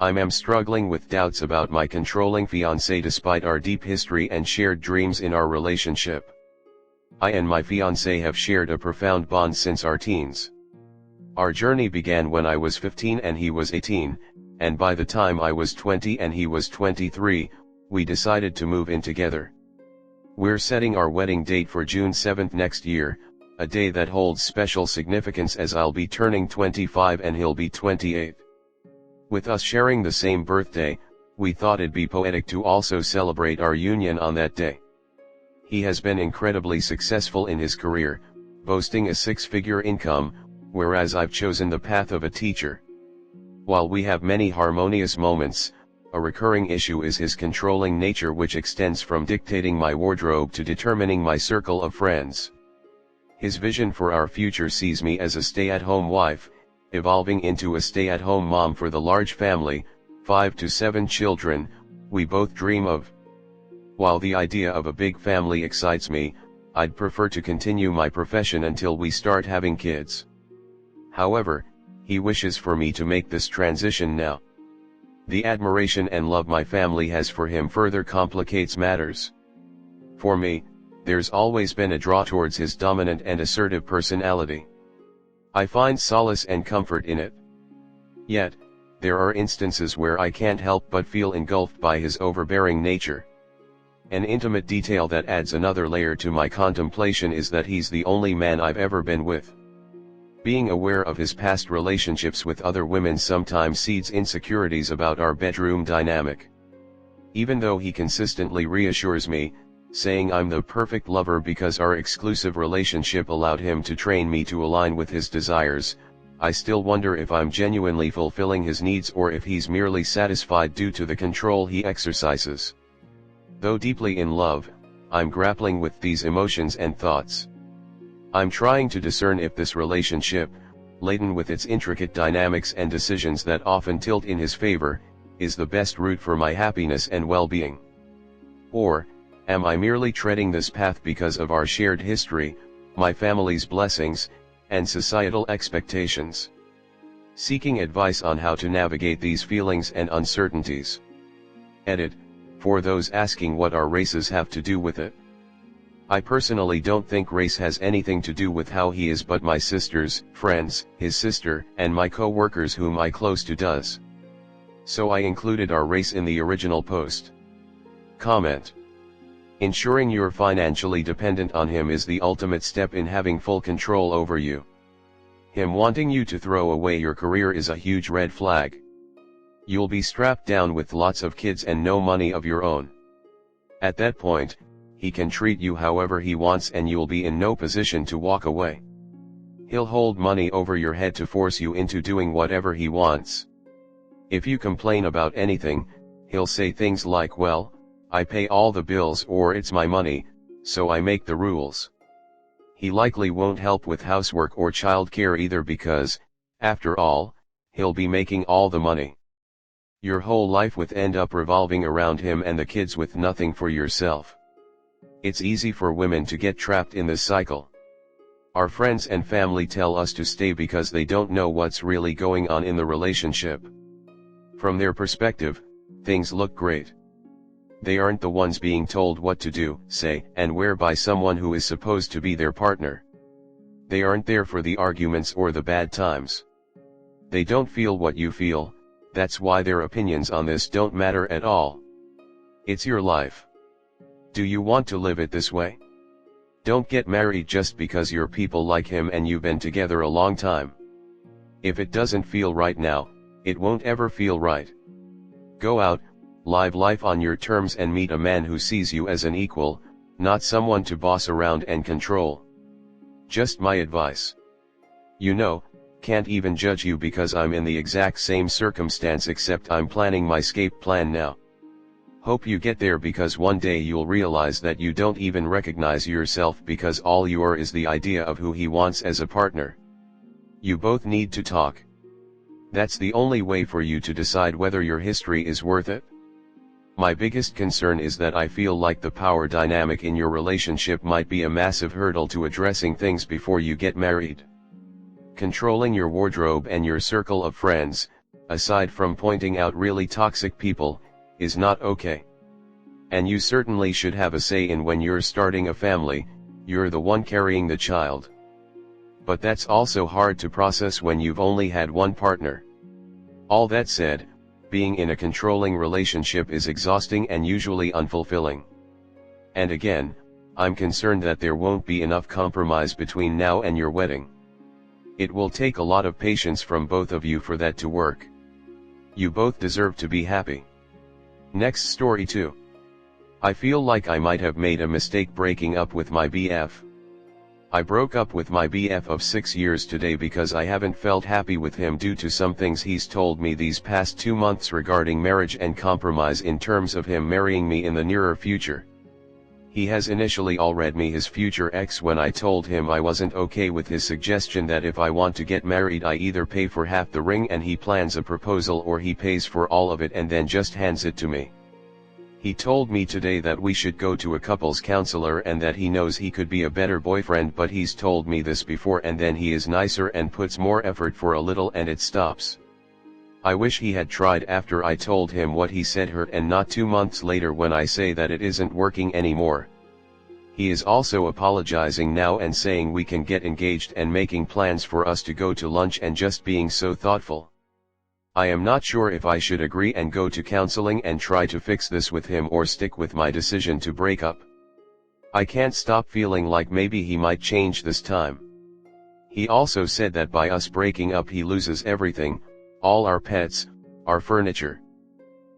I'm struggling with doubts about my controlling fiancé despite our deep history and shared dreams in our relationship. I and my fiancé have shared a profound bond since our teens. Our journey began when I was 15 and he was 18, and by the time I was 20 and he was 23, we decided to move in together. We're setting our wedding date for June 7th next year, a day that holds special significance as I'll be turning 25 and he'll be 28. With us sharing the same birthday, we thought it'd be poetic to also celebrate our union on that day. He has been incredibly successful in his career, boasting a six-figure income, whereas I've chosen the path of a teacher. While we have many harmonious moments, a recurring issue is his controlling nature, which extends from dictating my wardrobe to determining my circle of friends. His vision for our future sees me as a stay-at-home wife, evolving into a stay-at-home mom for the large family, 5 to 7 children, we both dream of. While the idea of a big family excites me, I'd prefer to continue my profession until we start having kids. However, he wishes for me to make this transition now. The admiration and love my family has for him further complicates matters. For me, there's always been a draw towards his dominant and assertive personality. I find solace and comfort in it. Yet, there are instances where I can't help but feel engulfed by his overbearing nature. An intimate detail that adds another layer to my contemplation is that he's the only man I've ever been with. Being aware of his past relationships with other women sometimes seeds insecurities about our bedroom dynamic. Even though he consistently reassures me, saying I'm the perfect lover because our exclusive relationship allowed him to train me to align with his desires, I still wonder if I'm genuinely fulfilling his needs or if he's merely satisfied due to the control he exercises. Though deeply in love, I'm grappling with these emotions and thoughts. I'm trying to discern if this relationship, laden with its intricate dynamics and decisions that often tilt in his favor, is the best route for my happiness and well-being. Or, am I merely treading this path because of our shared history, my family's blessings, and societal expectations? Seeking advice on how to navigate these feelings and uncertainties. Edit, for those asking what our races have to do with it. I personally don't think race has anything to do with how he is, but my sister's friends, his sister, and my co-workers whom I close to does. So I included our race in the original post. Comment. Ensuring you're financially dependent on him is the ultimate step in having full control over you. Him wanting you to throw away your career is a huge red flag. You'll be strapped down with lots of kids and no money of your own. At that point, he can treat you however he wants and you'll be in no position to walk away. He'll hold money over your head to force you into doing whatever he wants. If you complain about anything, he'll say things like, well, I pay all the bills, or it's my money, so I make the rules. He likely won't help with housework or childcare either because, after all, he'll be making all the money. Your whole life would end up revolving around him and the kids with nothing for yourself. It's easy for women to get trapped in this cycle. Our friends and family tell us to stay because they don't know what's really going on in the relationship. From their perspective, things look great. They aren't the ones being told what to do, say, and wear by someone who is supposed to be their partner. They aren't there for the arguments or the bad times. They don't feel what you feel, that's why their opinions on this don't matter at all. It's your life. Do you want to live it this way? Don't get married just because your people like him and you've been together a long time. If it doesn't feel right now, it won't ever feel right. Go out, live life on your terms and meet a man who sees you as an equal, not someone to boss around and control. Just my advice. You know, can't even judge you because I'm in the exact same circumstance, except I'm planning my escape plan now. Hope you get there because one day you'll realize that you don't even recognize yourself because all you are is the idea of who he wants as a partner. You both need to talk. That's the only way for you to decide whether your history is worth it. My biggest concern is that I feel like the power dynamic in your relationship might be a massive hurdle to addressing things before you get married. Controlling your wardrobe and your circle of friends, aside from pointing out really toxic people, is not okay. And you certainly should have a say in when you're starting a family, you're the one carrying the child. But that's also hard to process when you've only had one partner. All that said, being in a controlling relationship is exhausting and usually unfulfilling. And again, I'm concerned that there won't be enough compromise between now and your wedding. It will take a lot of patience from both of you for that to work. You both deserve to be happy. Next story 2. I feel like I might have made a mistake breaking up with my BF. I broke up with my BF of 6 years today because I haven't felt happy with him due to some things he's told me these past 2 months regarding marriage and compromise in terms of him marrying me in the nearer future. He has initially all read me his future ex when I told him I wasn't okay with his suggestion that if I want to get married I either pay for half the ring and he plans a proposal, or he pays for all of it and then just hands it to me. He told me today that we should go to a couples counselor and that he knows he could be a better boyfriend, but he's told me this before and then he is nicer and puts more effort for a little and it stops. I wish he had tried after I told him what he said hurt and not 2 months later when I say that it isn't working anymore. He is also apologizing now and saying we can get engaged and making plans for us to go to lunch and just being so thoughtful. I am not sure if I should agree and go to counseling and try to fix this with him or stick with my decision to break up. I can't stop feeling like maybe he might change this time. He also said that by us breaking up he loses everything, all our pets, our furniture.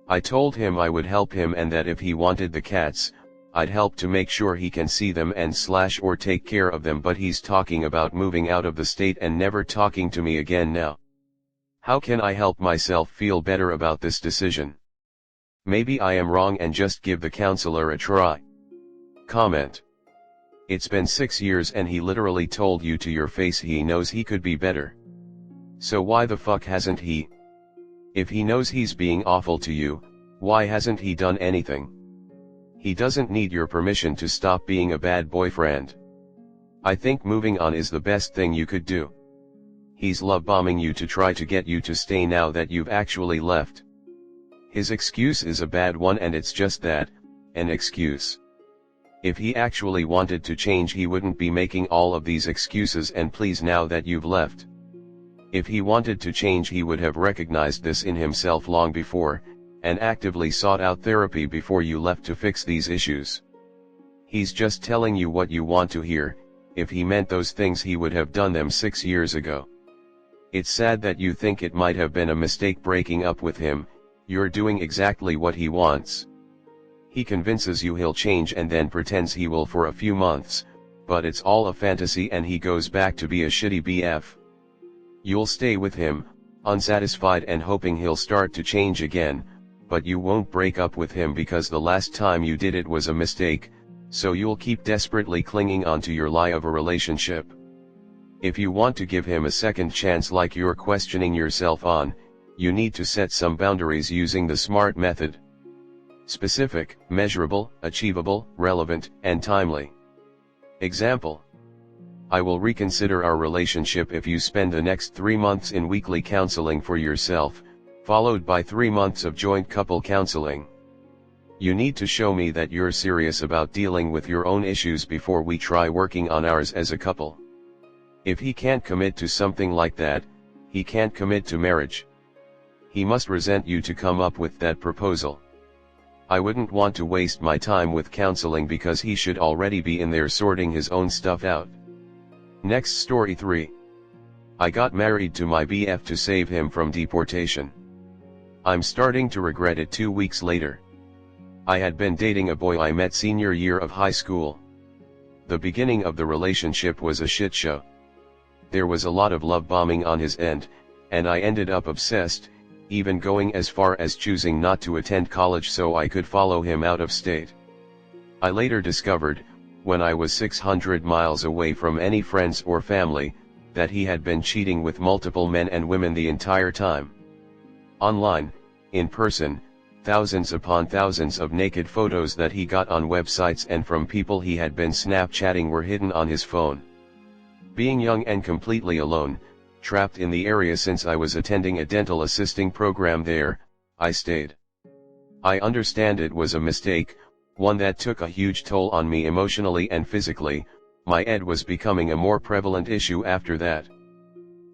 I told him I would help him and that if he wanted the cats, I'd help to make sure he can see them and or take care of them, but he's talking about moving out of the state and never talking to me again now. How can I help myself feel better about this decision? Maybe I am wrong and just give the counselor a try. Comment. It's been 6 years and he literally told you to your face he knows he could be better. So why the fuck hasn't he? If he knows he's being awful to you, why hasn't he done anything? He doesn't need your permission to stop being a bad boyfriend. I think moving on is the best thing you could do. He's love bombing you to try to get you to stay now that you've actually left. His excuse is a bad one and it's just that, an excuse. If he actually wanted to change he wouldn't be making all of these excuses and pleas now that you've left. If he wanted to change he would have recognized this in himself long before, and actively sought out therapy before you left to fix these issues. He's just telling you what you want to hear. If he meant those things he would have done them 6 years ago. It's sad that you think it might have been a mistake breaking up with him. You're doing exactly what he wants. He convinces you he'll change and then pretends he will for a few months, but it's all a fantasy and he goes back to be a shitty BF. You'll stay with him, unsatisfied and hoping he'll start to change again, but you won't break up with him because the last time you did it was a mistake, so you'll keep desperately clinging on to your lie of a relationship. If you want to give him a second chance like you're questioning yourself on, you need to set some boundaries using the SMART method. Specific, measurable, achievable, relevant, and timely. Example. I will reconsider our relationship if you spend the next 3 months in weekly counseling for yourself, followed by 3 months of joint couple counseling. You need to show me that you're serious about dealing with your own issues before we try working on ours as a couple. If he can't commit to something like that, he can't commit to marriage. He must resent you to come up with that proposal. I wouldn't want to waste my time with counseling because he should already be in there sorting his own stuff out. Next story 3. I got married to my BF to save him from deportation. I'm starting to regret it 2 weeks later. I had been dating a boy I met senior year of high school. The beginning of the relationship was a shit show. There was a lot of love bombing on his end, and I ended up obsessed, even going as far as choosing not to attend college so I could follow him out of state. I later discovered, when I was 600 miles away from any friends or family, that he had been cheating with multiple men and women the entire time. Online, in person, thousands upon thousands of naked photos that he got on websites and from people he had been Snapchatting were hidden on his phone. Being young and completely alone, trapped in the area since I was attending a dental assisting program there. I stayed. I understand it was a mistake, one that took a huge toll on me emotionally and physically. My ed was becoming a more prevalent issue after that.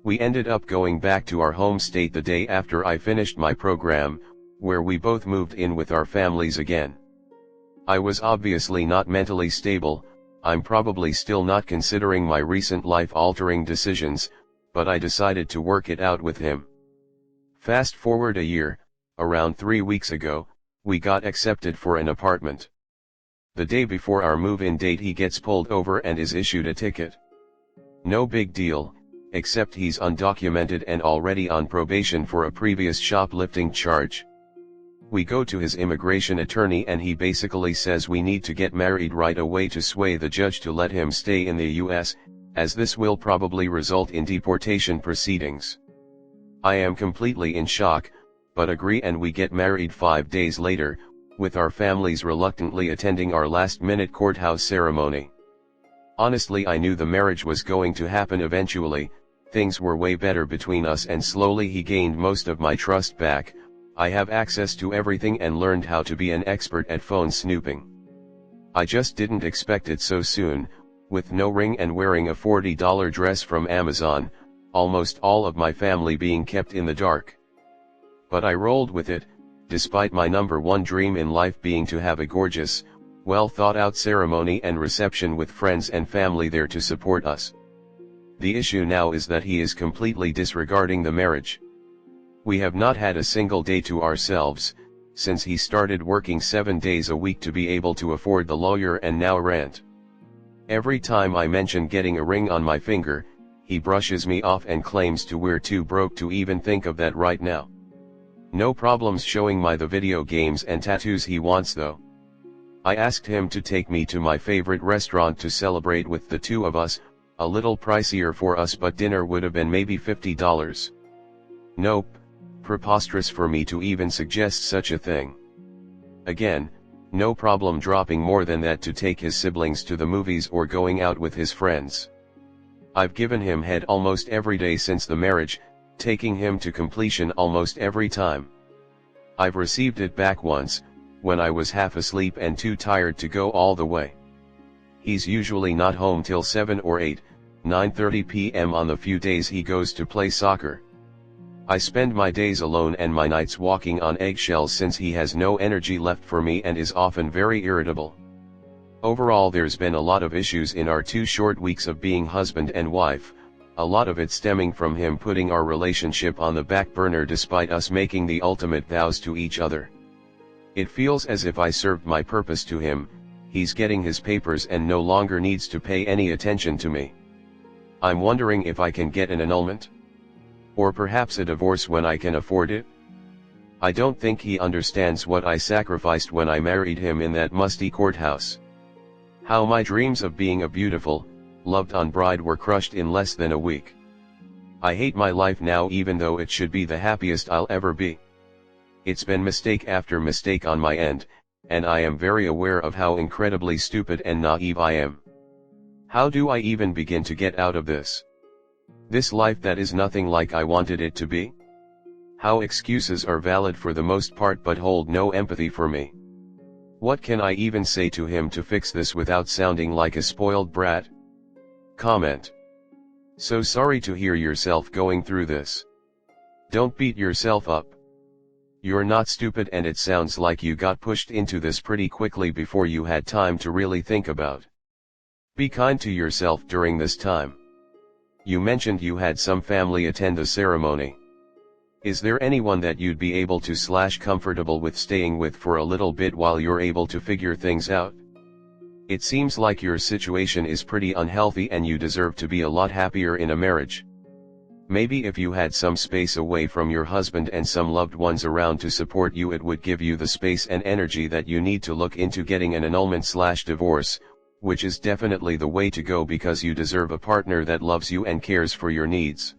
We ended up going back to our home state the day after I finished my program, where we both moved in with our families again. I was obviously not mentally stable. I'm probably still not considering my recent life-altering decisions, but I decided to work it out with him. Fast forward a year, around 3 weeks ago, we got accepted for an apartment. The day before our move-in date he gets pulled over and is issued a ticket. No big deal, except he's undocumented and already on probation for a previous shoplifting charge. We go to his immigration attorney and he basically says we need to get married right away to sway the judge to let him stay in the US, as this will probably result in deportation proceedings. I am completely in shock, but agree, and we get married 5 days later, with our families reluctantly attending our last-minute courthouse ceremony. Honestly, I knew the marriage was going to happen eventually. Things were way better between us and slowly he gained most of my trust back. I have access to everything and learned how to be an expert at phone snooping. I just didn't expect it so soon, with no ring and wearing a $40 dress from Amazon, almost all of my family being kept in the dark. But I rolled with it, despite my number one dream in life being to have a gorgeous, well thought out ceremony and reception with friends and family there to support us. The issue now is that he is completely disregarding the marriage. We have not had a single day to ourselves, since he started working 7 days a week to be able to afford the lawyer and now rent. Every time I mention getting a ring on my finger, he brushes me off and claims we're too broke to even think of that right now. No problems showing the video games and tattoos he wants though. I asked him to take me to my favorite restaurant to celebrate with the two of us, a little pricier for us, but dinner would have been maybe $50. Nope. Preposterous for me to even suggest such a thing. Again, no problem dropping more than that to take his siblings to the movies or going out with his friends. I've given him head almost every day since the marriage, taking him to completion almost every time. I've received it back once, when I was half asleep and too tired to go all the way. He's usually not home till 7 or 8, 9:30 p.m. on the few days he goes to play soccer. I spend my days alone and my nights walking on eggshells since he has no energy left for me and is often very irritable. Overall, there's been a lot of issues in our 2 short weeks of being husband and wife, a lot of it stemming from him putting our relationship on the back burner despite us making the ultimate vows to each other. It feels as if I served my purpose to him. He's getting his papers and no longer needs to pay any attention to me. I'm wondering if I can get an annulment? Or perhaps a divorce when I can afford it? I don't think he understands what I sacrificed when I married him in that musty courthouse. How my dreams of being a beautiful, loved-on bride were crushed in less than a week. I hate my life now even though it should be the happiest I'll ever be. It's been mistake after mistake on my end, and I am very aware of how incredibly stupid and naive I am. How do I even begin to get out of this? This life that is nothing like I wanted it to be? How excuses are valid for the most part but hold no empathy for me? What can I even say to him to fix this without sounding like a spoiled brat? Comment. So sorry to hear yourself going through this. Don't beat yourself up. You're not stupid and it sounds like you got pushed into this pretty quickly before you had time to really think about. Be kind to yourself during this time. You mentioned you had some family attend the ceremony. Is there anyone that you'd be able to / comfortable with staying with for a little bit while you're able to figure things out? It seems like your situation is pretty unhealthy and you deserve to be a lot happier in a marriage. Maybe if you had some space away from your husband and some loved ones around to support you, it would give you the space and energy that you need to look into getting an annulment / divorce, which is definitely the way to go because you deserve a partner that loves you and cares for your needs.